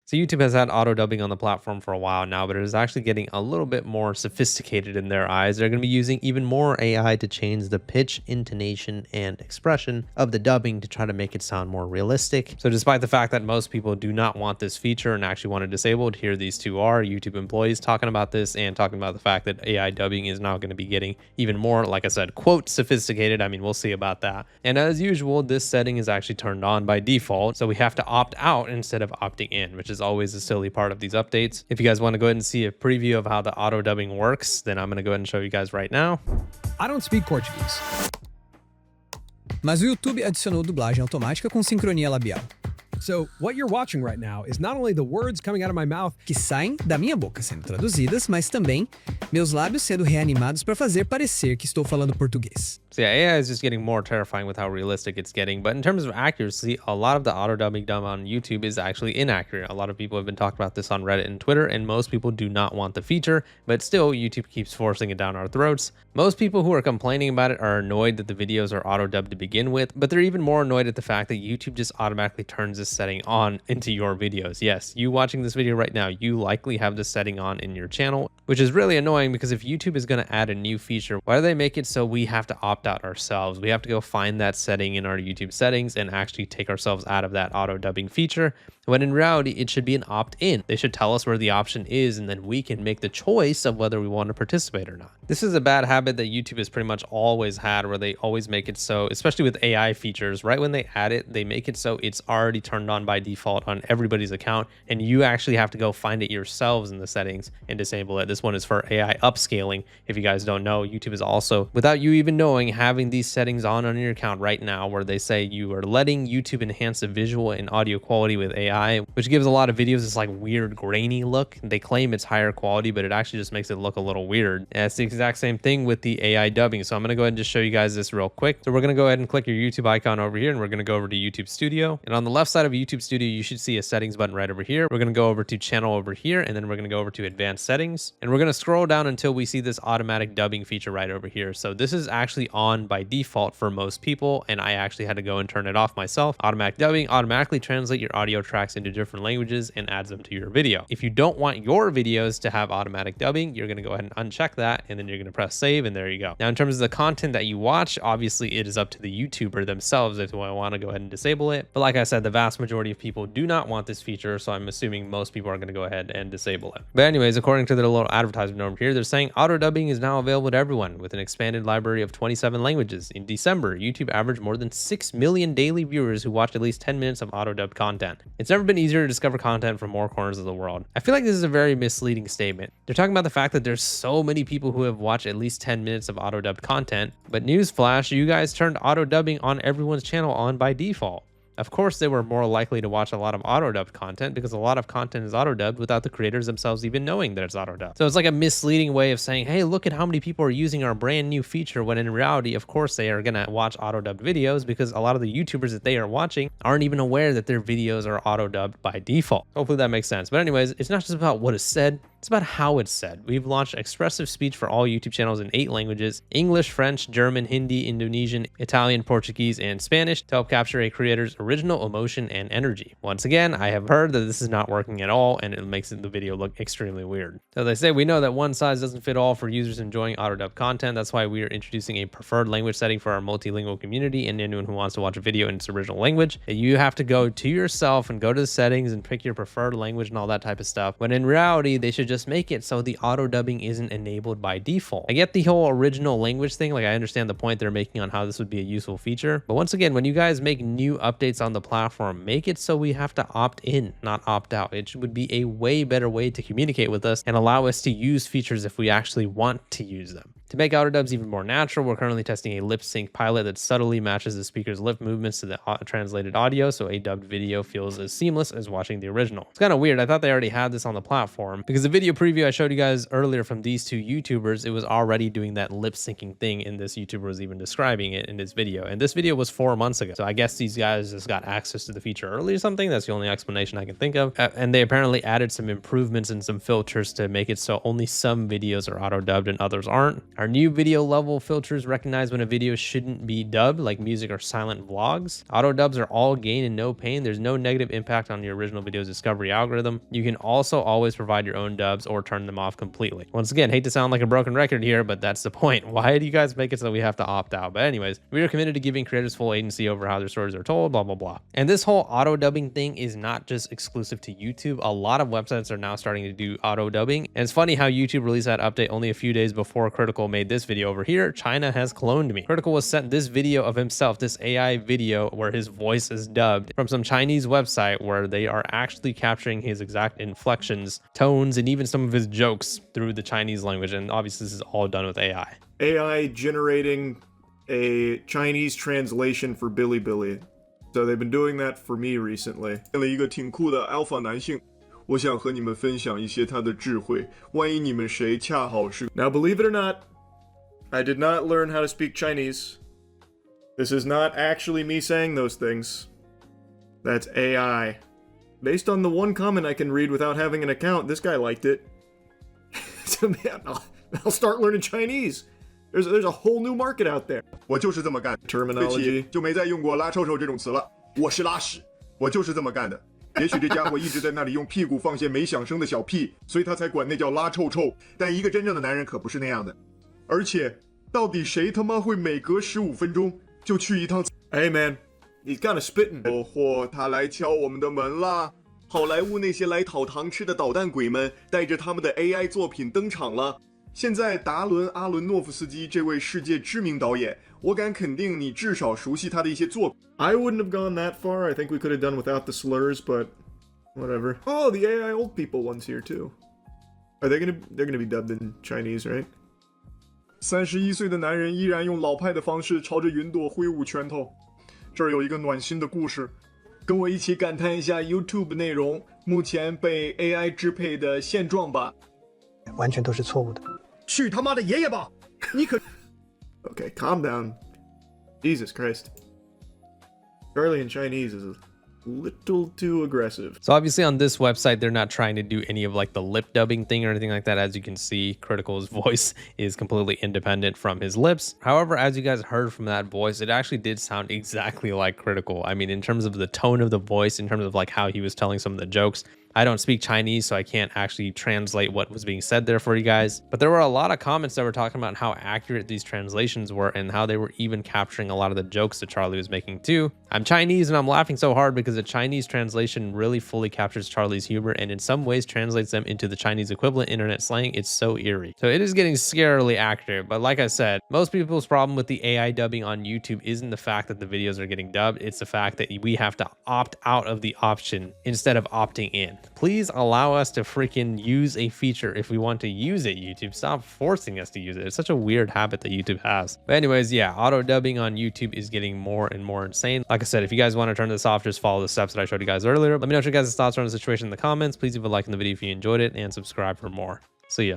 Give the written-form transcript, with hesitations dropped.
So YouTube has had auto dubbing on the platform for a while now, but it is actually getting a little bit more sophisticated in their eyes. They're going to be using even more AI to change the pitch, intonation, and expression of the dubbing to try to make it sound more realistic. So despite the fact that most people do not want this feature and actually want it disabled, here these two are YouTube employees talking about this and talking about the fact that AI dubbing is now going to be getting even more, like I said, quote, sophisticated. I mean, we'll see about that. And as usual, this setting is actually turned on by default. So we have to opt out instead of opting in, which is always a silly part of these updates. If you guys want to go ahead and see a preview of how the auto dubbing works, then I'm going to go ahead and show you guys right now. I don't speak Portuguese. Mas o YouTube adicionou dublagem automática com sincronia labial. So, what you're watching right now is not only the words coming out of my mouth que saem da minha boca sendo traduzidas, mas também meus lábios sendo reanimados para fazer parecer que estou falando português. So yeah, AI is just getting more terrifying with how realistic it's getting. But in terms of accuracy, a lot of the auto dubbing done on YouTube is actually inaccurate. A lot of people have been talking about this on Reddit and Twitter, and most people do not want the feature, but still YouTube keeps forcing it down our throats. Most people who are complaining about it are annoyed that the videos are auto dubbed to begin with, but they're even more annoyed at the fact that YouTube just automatically turns this setting on into your videos. Yes, you watching this video right now, you likely have this setting on in your channel, which is really annoying because if YouTube is going to add a new feature, why do they make it so we have to opt out ourselves? We have to go find that setting in our YouTube settings and actually take ourselves out of that auto dubbing feature, when in reality it should be an opt-in. They should tell us where the option is, and then we can make the choice of whether we want to participate or not. This is a bad habit that YouTube has pretty much always had, where they always make it so, especially with AI features, right when they add it, they make it so it's already turned on by default on everybody's account, and you actually have to go find it yourselves in the settings and disable it. This one is for AI upscaling. If you guys don't know, YouTube is also, without you even knowing, having these settings on your account right now, where they say you are letting YouTube enhance the visual and audio quality with AI, which gives a lot of videos this like weird grainy look. They claim it's higher quality, but it actually just makes it look a little weird. And it's the exact same thing with the AI dubbing. So I'm going to go ahead and just show you guys this real quick. So we're going to go ahead and click your YouTube icon over here, and we're going to go over to YouTube Studio. And on the left side of YouTube Studio, you should see a settings button right over here. We're going to go over to channel over here, and then we're going to go over to advanced settings, and we're going to scroll down until we see this automatic dubbing feature right over here. So this is actually on by default for most people, and I actually had to go and turn it off myself. Automatic dubbing automatically translate your audio tracks into different languages and adds them to your video. If you don't want your videos to have automatic dubbing, you're going to go ahead and uncheck that, and then you're going to press save, and there you go. Now in terms of the content that you watch, obviously it is up to the YouTuber themselves if they want to go ahead and disable it, but like I said, the vast majority of people do not want this feature, so I'm assuming most people are going to go ahead and disable it. But anyways, according to their little advertisement over here, they're saying auto dubbing is now available to everyone with an expanded library of 27 languages. In December, YouTube averaged more than 6 million daily viewers who watched at least 10 minutes of auto dubbed content. It's never been easier to discover content from more corners of the world. I feel like this is a very misleading statement. They're talking about the fact that there's so many people who have watched at least 10 minutes of auto dubbed content, but newsflash, you guys turned auto dubbing on everyone's channel on by default. Of course, they were more likely to watch a lot of auto-dubbed content because a lot of content is auto-dubbed without the creators themselves even knowing that it's auto-dubbed. So it's like a misleading way of saying, hey, look at how many people are using our brand new feature, when in reality, of course, they are going to watch auto-dubbed videos because a lot of the YouTubers that they are watching aren't even aware that their videos are auto-dubbed by default. Hopefully that makes sense. But anyways, it's not just about what is said, it's about how it's said. We've launched expressive speech for all YouTube channels in 8 languages: English, French, German, Hindi, Indonesian, Italian, Portuguese, and Spanish, to help capture a creator's original emotion and energy. Once again, I have heard that this is not working at all, and it makes the video look extremely weird. So they say, we know that one size doesn't fit all for users enjoying auto-dubbed content. That's why we are introducing a preferred language setting for our multilingual community and anyone who wants to watch a video in its original language. You have to go to yourself and go to the settings and pick your preferred language and all that type of stuff. But in reality, they should just make it so the auto dubbing isn't enabled by default. I get the whole original language thing, like I understand the point they're making on how this would be a useful feature, but once again, when you guys make new updates on the platform, make it so we have to opt in, not opt out. It would be a way better way to communicate with us and allow us to use features if we actually want to use them. To make auto dubs even more natural, we're currently testing a lip sync pilot that subtly matches the speaker's lip movements to the translated audio, so a dubbed video feels as seamless as watching the original. It's kind of weird. I thought they already had this on the platform because the video preview I showed you guys earlier from these two YouTubers, it was already doing that lip syncing thing, and this YouTuber was even describing it in his video. And this video was 4 months ago. So I guess these guys just got access to the feature early or something. That's the only explanation I can think of. And they apparently added some improvements and some filters to make it so only some videos are auto dubbed and others aren't. Our new video level filters recognize when a video shouldn't be dubbed, like music or silent vlogs. Auto dubs are all gain and no pain. There's no negative impact on your original video's discovery algorithm. You can also always provide your own dubs or turn them off completely. Once again, hate to sound like a broken record here, but that's the point. Why do you guys make it so we have to opt out? But anyways, we are committed to giving creators full agency over how their stories are told, blah, blah, blah. And this whole auto dubbing thing is not just exclusive to YouTube. A lot of websites are now starting to do auto dubbing. And it's funny how YouTube released that update only a few days before Critical made this video over here. China has cloned me. Critical was sent this video of himself, this AI video where his voice is dubbed from some Chinese website where they are actually capturing his exact inflections, tones, and even some of his jokes through the Chinese language. And obviously this is all done with AI. AI generating a Chinese translation for Bilibili. So they've been doing that for me recently. 了一个挺酷的 alpha 男性，我想和你们分享一些他的智慧。万一你们谁恰好是 Now, believe it or not, I did not learn how to speak Chinese. This is not actually me saying those things. That's AI. Based on the one comment I can read without having an account, this guy liked it. So man, I'll start learning Chinese. There's a whole new market out there. 我就是这么干。 Terminology. 就没再用过拉臭臭这种词了。我是拉屎，我就是这么干的。也许这家伙一直在那里用屁股放些没响声的小屁，所以他才管那叫拉臭臭。但一个真正的男人可不是那样的。而且，到底谁他妈会每隔15分钟就去一趟？ Hey man, he's kind of spitting. 哦嚯，他来敲我们的门啦！好莱坞那些来讨糖吃的捣蛋鬼们，带着他们的 AI 作品登场了。现在达伦·阿伦诺夫斯基这位世界知名导演，我敢肯定你至少熟悉他的一些作品。 I wouldn't have gone that far. I think we could have done without the slurs, but whatever. Oh, the AI old people one's here too. Are they they're gonna be dubbed in Chinese, right? 31岁的男人依然用老派的方式朝着云朵挥舞拳头。这儿有一个暖心的故事，跟我一起感叹一下 YouTube 内容目前被 AI 支配的现状吧。完全都是错误的。去他妈的爷爷吧！你可 Okay, calm down. Jesus Christ. Charlie in Chinese is a little too aggressive. So obviously on this website, they're not trying to do any of like the lip dubbing thing or anything like that. As you can see, Critical's voice is completely independent from his lips. However, as you guys heard from that voice, it actually did sound exactly like Critical. I mean, in terms of the tone of the voice, in terms of like how he was telling some of the jokes. I don't speak Chinese, so I can't actually translate what was being said there for you guys. But there were a lot of comments that were talking about how accurate these translations were and how they were even capturing a lot of the jokes that Charlie was making too. I'm Chinese and I'm laughing so hard because the Chinese translation really fully captures Charlie's humor and in some ways translates them into the Chinese equivalent internet slang. It's so eerie. So it is getting scarily accurate. But like I said, most people's problem with the AI dubbing on YouTube isn't the fact that the videos are getting dubbed. It's the fact that we have to opt out of the option instead of opting in. Please allow us to freaking use a feature if we want to use it, YouTube. Stop forcing us to use it. It's such a weird habit that YouTube has. But anyways, yeah, auto dubbing on YouTube is getting more and more insane. Like I said, if you guys want to turn this off, just follow the steps that I showed you guys earlier. Let me know what your guys' thoughts are on the situation in the comments. Please leave a like in the video if you enjoyed it and subscribe for more. See ya.